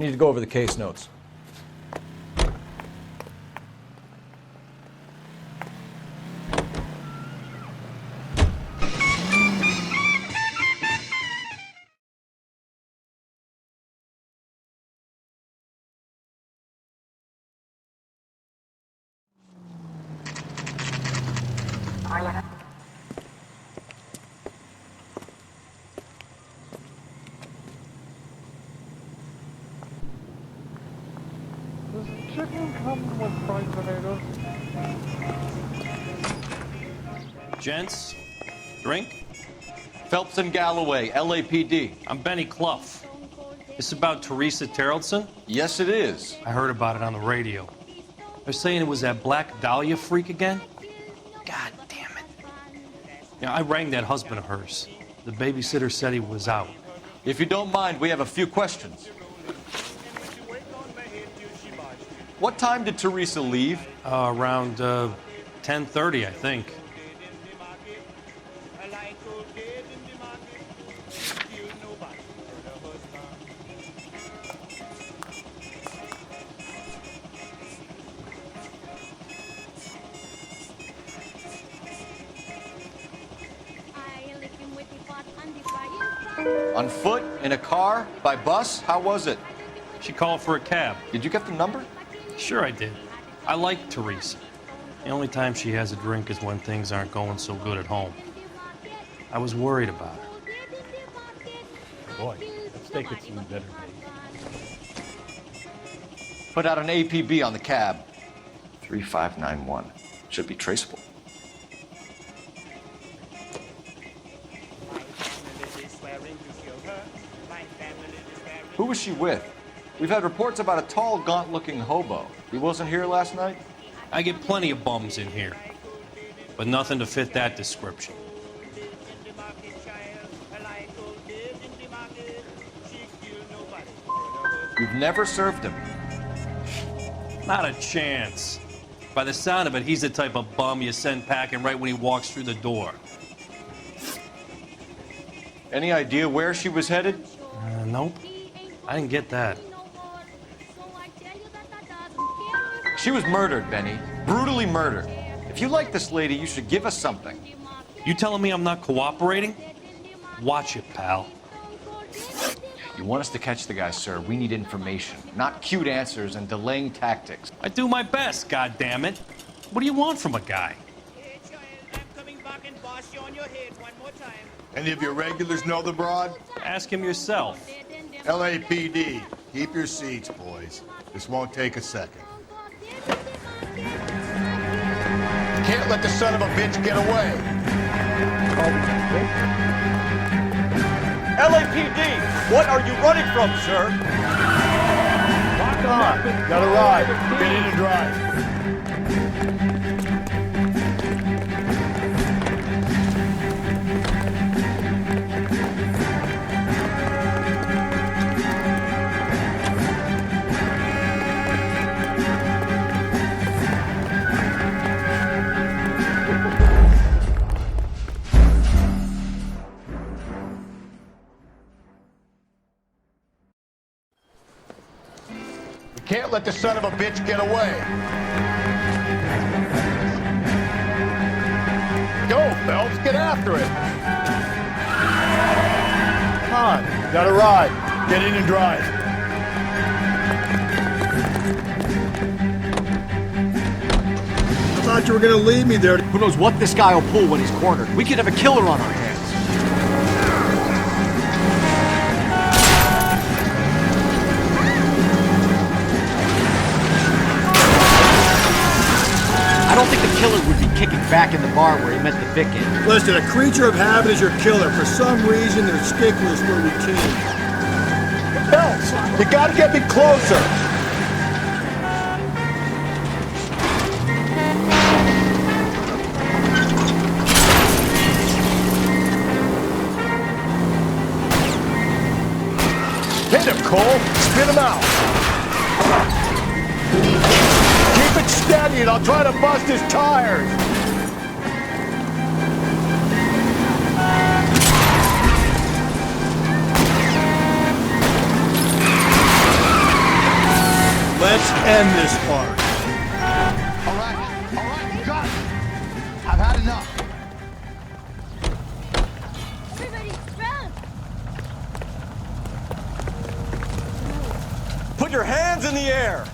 Need to go over the case notes. Does chicken come with fried tomatoes? Gents, drink? Phelps and Galloway, LAPD. I'm Benny Clough. This about Teresa Terrellson? Yes, it is. I heard about it on the radio. They're saying it was that Black Dahlia freak again? God damn it. Yeah, I rang that husband of hers. The babysitter said he was out. If you don't mind, we have a few questions. What time did Teresa leave? Around 10:30, I think. On foot? In a car? By bus? How was it? She called for a cab. Did you get the number? Sure I did. I like Teresa. The only time she has a drink is when things aren't going so good at home. I was worried about her. Boy, that steak had seen better days. Put out an APB on the cab. 3591. Should be traceable. Who was she with? We've had reports about a tall, gaunt-looking hobo. He wasn't here last night? I get plenty of bums in here, but nothing to fit that description. You've never served him. Not a chance. By the sound of it, he's the type of bum you send packing right when he walks through the door. Any idea where she was headed? Nope. I didn't get that. She was murdered, Benny. Brutally murdered. If you like this lady, you should give us something. You telling me I'm not cooperating? Watch it, pal. You want us to catch the guy, sir. We need information, not cute answers and delaying tactics. I do my best, goddammit. What do you want from a guy? Any of your regulars know the broad? Ask him yourself. LAPD, keep your seats, boys. This won't take a second. Can't let the son of a bitch get away. LAPD, what are you running from, sir? Lock on. Got a ride. Get in and drive. Can't let the son of a bitch get away. Go, Phelps, get after it. Come on, got a ride. Get in and drive. I thought you were gonna leave me there. Who knows what this guy will pull when he's cornered? We could have a killer on our hands. I don't think the killer would be kicking back in the bar where he met the Vic in. Listen, a creature of habit is your killer. For some reason, they're sticklers for routine. Phelps, you gotta get me closer. Hit him, Cole. Spit him out. Keep it steady and I'll try to bust his tires. Let's end this part. All right, you got it. I've had enough. Everybody, run! Put your hands in the air!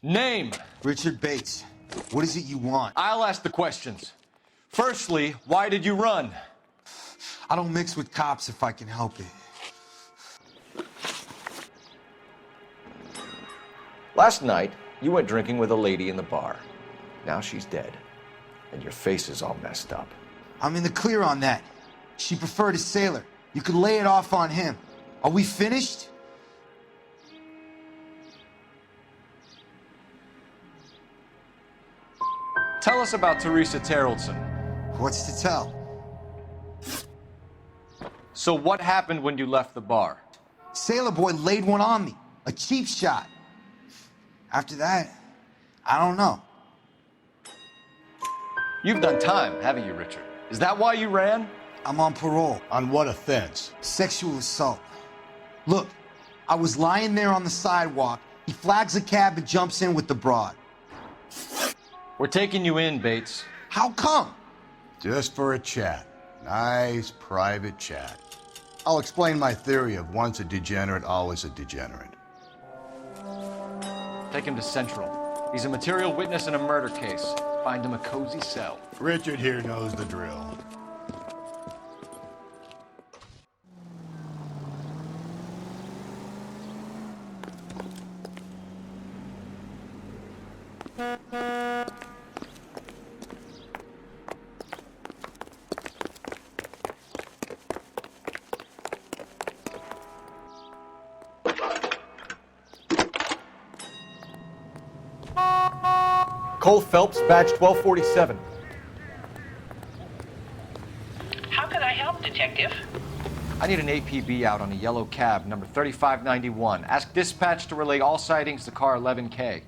Name. Richard Bates, what is it you want? I'll ask the questions. Firstly, why did you run? I don't mix with cops if I can help it. Last night, you went drinking with a lady in the bar. Now she's dead, and your face is all messed up. I'm in the clear on that. She preferred a sailor. You could lay it off on him. Are we finished? Tell us about Teresa Terrellson. What's to tell? So what happened when you left the bar? Sailor boy laid one on me. A cheap shot. After that, I don't know. You've done time, haven't you, Richard? Is that why you ran? I'm on parole. On what offense? Sexual assault. Look, I was lying there on the sidewalk. He flags a cab and jumps in with the broad. We're taking you in, Bates. How come? Just for a chat. Nice, private chat. I'll explain my theory of once a degenerate, always a degenerate. Take him to Central. He's a material witness in a murder case. Find him a cozy cell. Richard here knows the drill. Cole Phelps, badge 1247. How can I help, Detective? I need an APB out on a yellow cab, number 3591. Ask dispatch to relay all sightings to car 11K.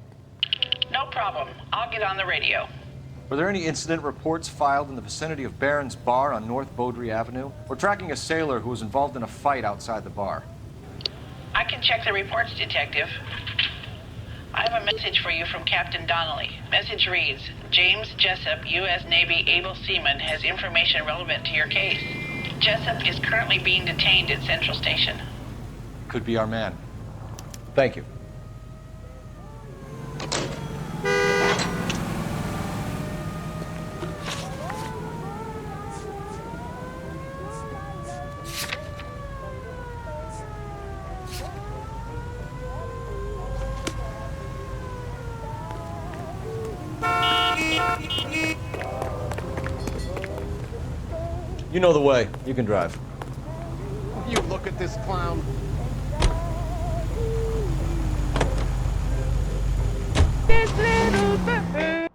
No problem. I'll get on the radio. Were there any incident reports filed in the vicinity of Barron's Bar on North Beaudry Avenue? We're tracking a sailor who was involved in a fight outside the bar. I can check the reports, Detective. I have a message for you from Captain Donnelly. Message reads, James Jessup, U.S. Navy able seaman, has information relevant to your case. Jessup is currently being detained at Central Station. Could be our man. Thank you. You know the way. You can drive. You look at this clown. This little bird.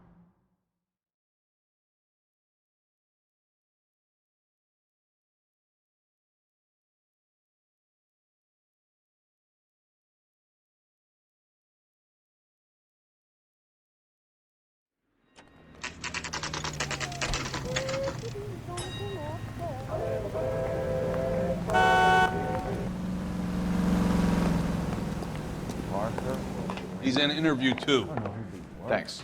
He's in interview 2. Thanks.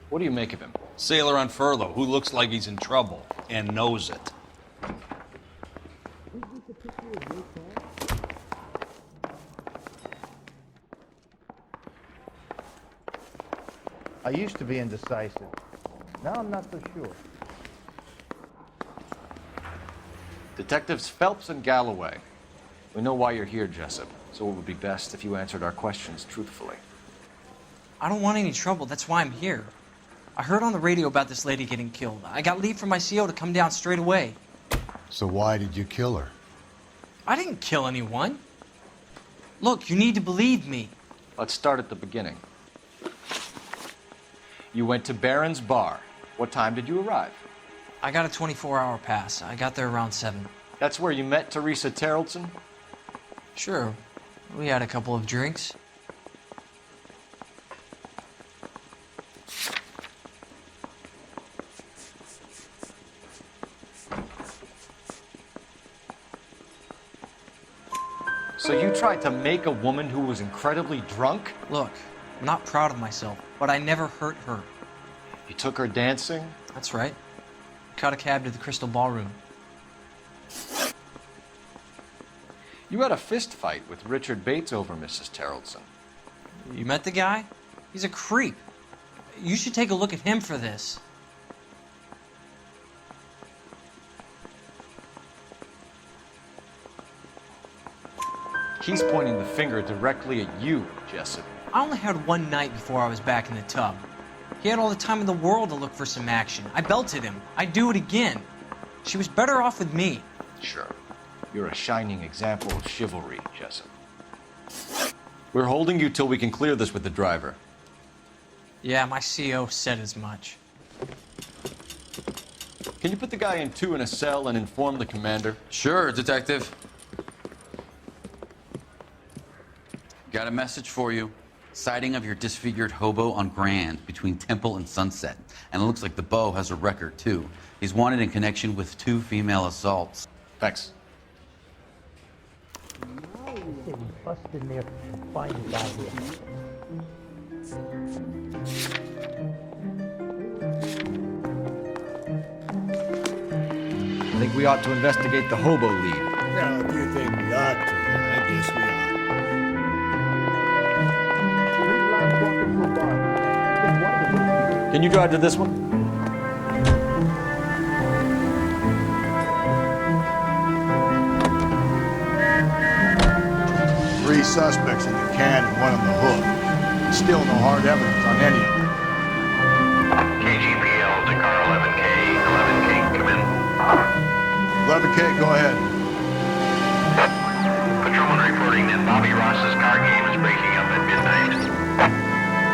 What do you make of him? Sailor on furlough who looks like he's in trouble and knows it. I used to be indecisive. Now I'm not so sure. Detectives Phelps and Galloway. We know why you're here, Jessup, so it would be best if you answered our questions truthfully. I don't want any trouble. That's why I'm here. I heard on the radio about this lady getting killed. I got leave from my CO to come down straight away. So why did you kill her? I didn't kill anyone. Look, you need to believe me. Let's start at the beginning. You went to Barron's Bar. What time did you arrive? I got a 24-hour pass. I got there around 7. That's where you met Teresa Terrellson? Sure. We had a couple of drinks. So you tried to make a woman who was incredibly drunk? Look, I'm not proud of myself, but I never hurt her. You took her dancing? That's right. Caught a cab to the Crystal Ballroom. You had a fist fight with Richard Bates over Mrs. Terrellson. You met the guy? He's a creep. You should take a look at him for this. He's pointing the finger directly at you, Jessup. I only had one night before I was back in the tub. He had all the time in the world to look for some action. I belted him. I'd do it again. She was better off with me. Sure. You're a shining example of chivalry, Jessup. We're holding you till we can clear this with the driver. Yeah, my CO said as much. Can you put the guy in two in a cell and inform the commander? Sure, Detective. Got a message for you. Sighting of your disfigured hobo on Grand between Temple and Sunset. And it looks like the beau has a record, too. He's wanted in connection with 2 female assaults. Thanks. Bust in there and find the guy here. I think we ought to investigate the hobo lead. Well, if you think we ought to, I guess we ought. Can you drive to this one? Three suspects in the can and one on the hook. Still no hard evidence on any of them. KGPL to car 11K. 11K, come in. 11K, go ahead. Patrolman reporting that Bobby Ross's car game is breaking up at midnight.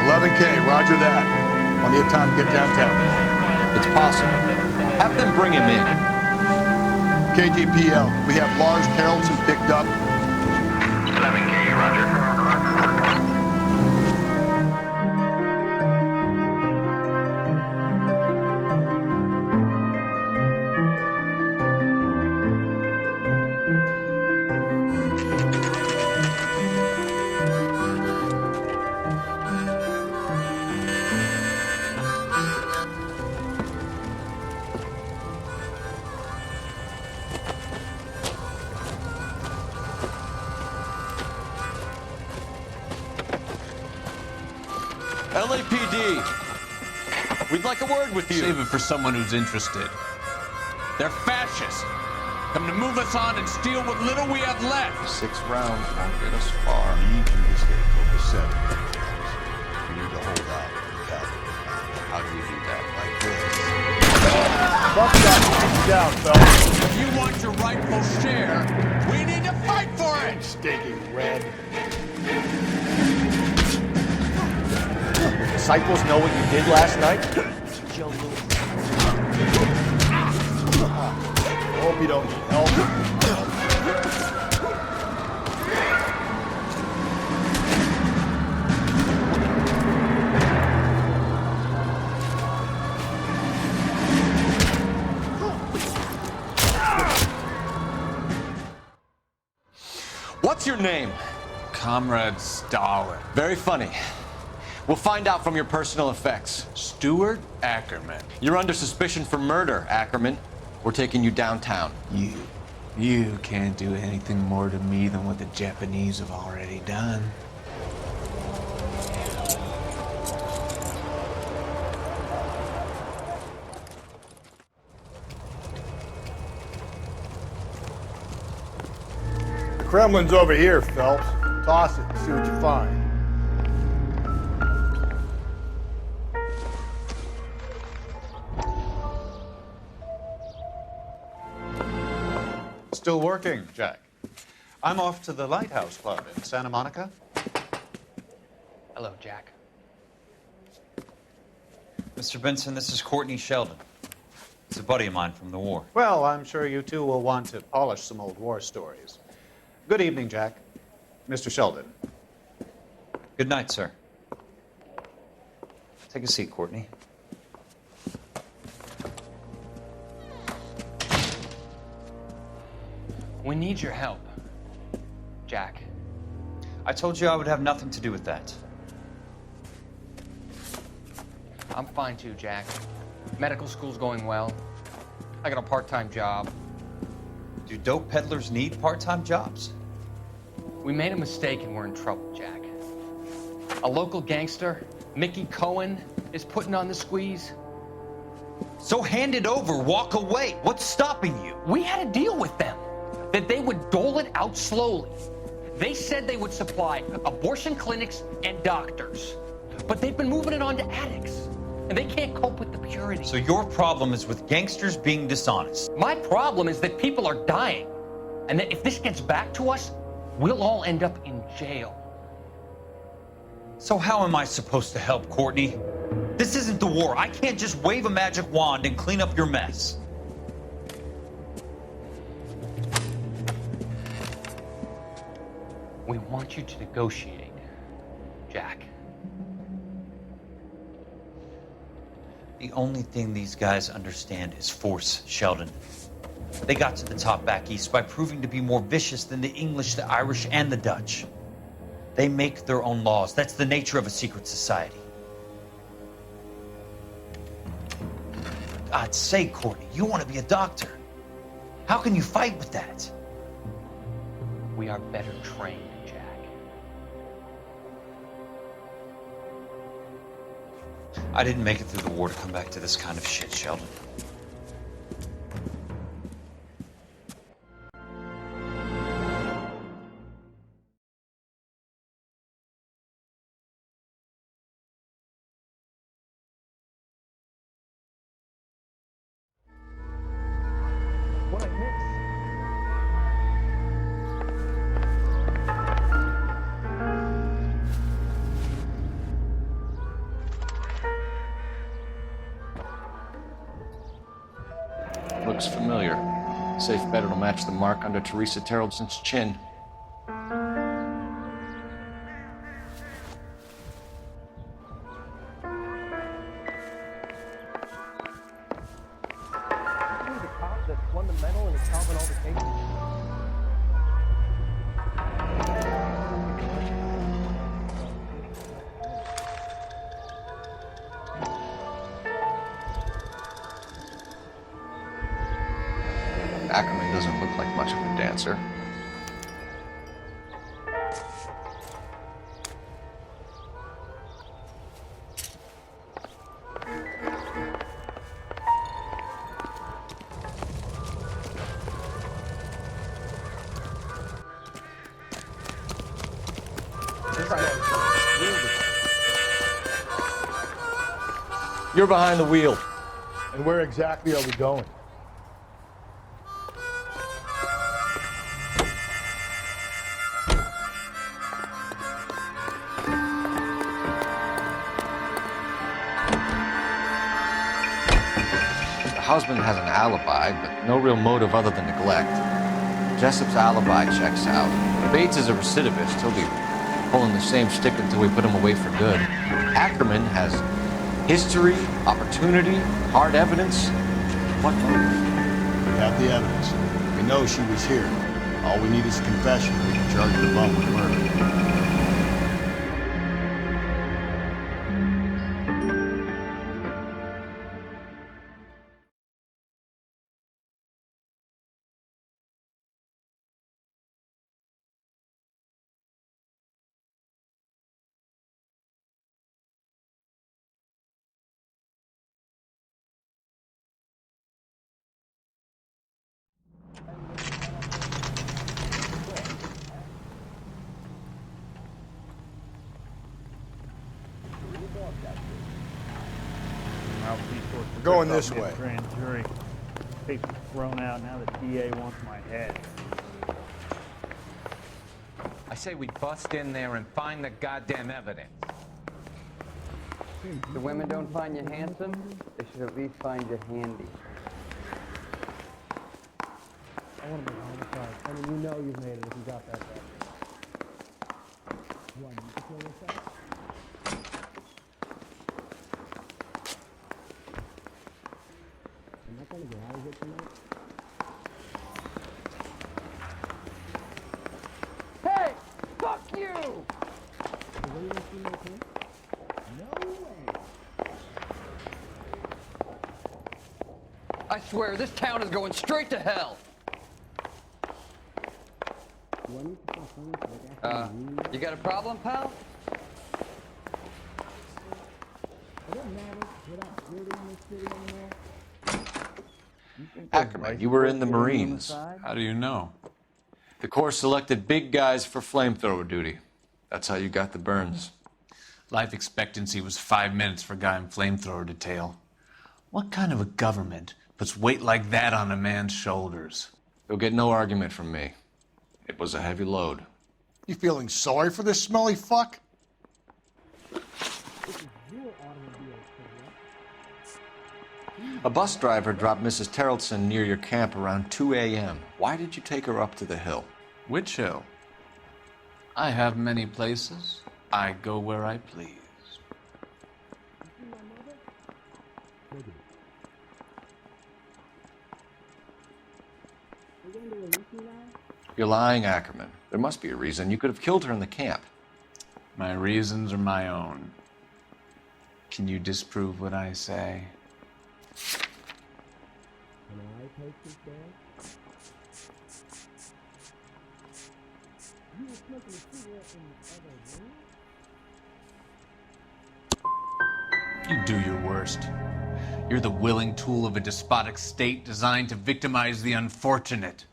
11K, roger that. Plenty of time to get downtown. It's possible. Have them bring him in. KGPL, we have Lars Terrellson picked up. 11K, roger. LAPD, we'd like a word with you. Save it for someone who's interested. They're fascists. Come to move us on and steal what little we have left. 6 rounds won't get us far. We need to stay focused. We need to hold out. How do we do that? Like this. Buckshot, down, fellas. If you want your rightful share, we need to fight for it. Stinking red. Disciples know what you did last night? I hope you don't need help. What's your name? Comrade Stalin. Very funny. We'll find out from your personal effects. Stuart Ackerman. You're under suspicion for murder, Ackerman. We're taking you downtown. You can't do anything more to me than what the Japanese have already done. The Kremlin's over here, Phelps. Toss it and see what you find. Still working, Jack. I'm off to the Lighthouse Club in Santa Monica. Hello, Jack. Mr. Benson, this is Courtney Sheldon. He's a buddy of mine from the war. Well, I'm sure you two will want to polish some old war stories. Good evening, Jack. Mr. Sheldon. Good night, sir. Take a seat, Courtney. We need your help. Jack. I told you I would have nothing to do with that. I'm fine too, Jack. Medical school's going well. I got a part-time job. Do dope peddlers need part-time jobs? We made a mistake and we're in trouble, Jack. A local gangster, Mickey Cohen, is putting on the squeeze. So hand it over, walk away. What's stopping you? We had a deal with them that they would dole it out slowly. They said they would supply abortion clinics and doctors, but they've been moving it on to addicts, and they can't cope with the purity. So your problem is with gangsters being dishonest? My problem is that people are dying, and that if this gets back to us, we'll all end up in jail. So how am I supposed to help, Courtney? This isn't the war. I can't just wave a magic wand and clean up your mess. We want you to negotiate, Jack. The only thing these guys understand is force, Sheldon. They got to the top back east by proving to be more vicious than the English, the Irish, and the Dutch. They make their own laws. That's the nature of a secret society. For God's sake, Courtney, you want to be a doctor. How can you fight with that? We are better trained, Jack. I didn't make it through the war to come back to this kind of shit, Sheldon. What I miss? Looks familiar. Safe bet it'll match the mark under Teresa Terrelson's chin. The cop that won the medal and is solving all the cases. Ackerman doesn't look like much of a dancer. You're behind the wheel. And where exactly are we going? The husband has an alibi, but no real motive other than neglect. Jessup's alibi checks out. Bates is a recidivist. He'll be pulling the same stick until we put him away for good. Ackerman has history, opportunity, hard evidence. What motive? We have the evidence. We know she was here. All we need is a confession. We can charge the bum with murder. We're going this way. Grand jury. Papers thrown out. Now the DA wants my head. I say we bust in there and find the goddamn evidence. The women don't find you handsome, they should at least find you handy. I want to make homicide. I mean, you know you've made it if you got that bad. You want me to kill yourself? I'm not going to get out of here tonight. Hey! I swear, this town is going straight to hell. You got a problem, pal? Ackerman, you were in the Marines. How do you know? The Corps selected big guys for flamethrower duty. That's how you got the burns. Life expectancy was 5 minutes for a guy in flamethrower detail. What kind of a government puts weight like that on a man's shoulders? You'll get no argument from me. It was a heavy load. You feeling sorry for this smelly fuck? A bus driver dropped Mrs. Terrelson near your camp around 2 a.m. Why did you take her up to the hill? Which hill? I have many places. I go where I please. You're lying, Ackerman. There must be a reason. You could have killed her in the camp. My reasons are my own. Can you disprove what I say? You do your worst. You're the willing tool of a despotic state designed to victimize the unfortunate.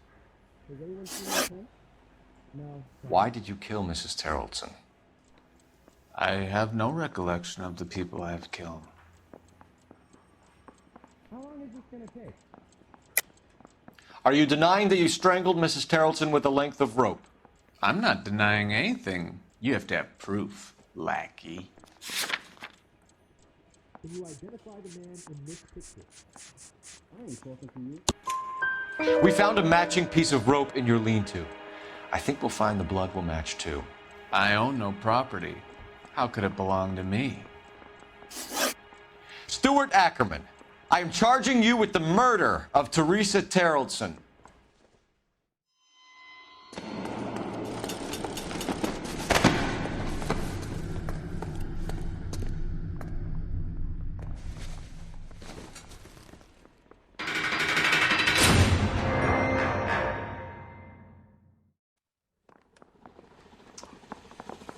Why did you kill Mrs. Terrelson? I have no recollection of the people I have killed. How long is this going to take? Are you denying that you strangled Mrs. Terrelson with a length of rope? I'm not denying anything. You have to have proof, lackey. Can you identify the man in this picture? I ain't talking to you. We found a matching piece of rope in your lean-to. I think we'll find the blood will match too. I own no property. How could it belong to me? Stuart Ackerman, I am charging you with the murder of Teresa Terrelson.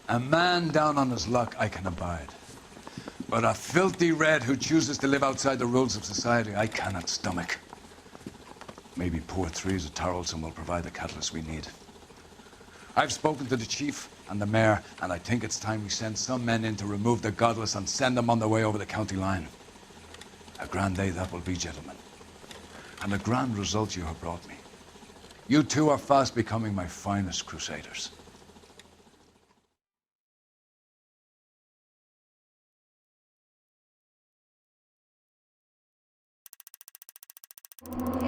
A man down on his luck I can abide. But a filthy red who chooses to live outside the rules of society, I cannot stomach. Maybe poor Teresa Terrelson will provide the catalyst we need. I've spoken to the chief and the mayor, and I think it's time we send some men in to remove the godless and send them on their way over the county line. A grand day that will be, gentlemen. And a grand result you have brought me. You two are fast becoming my finest crusaders. You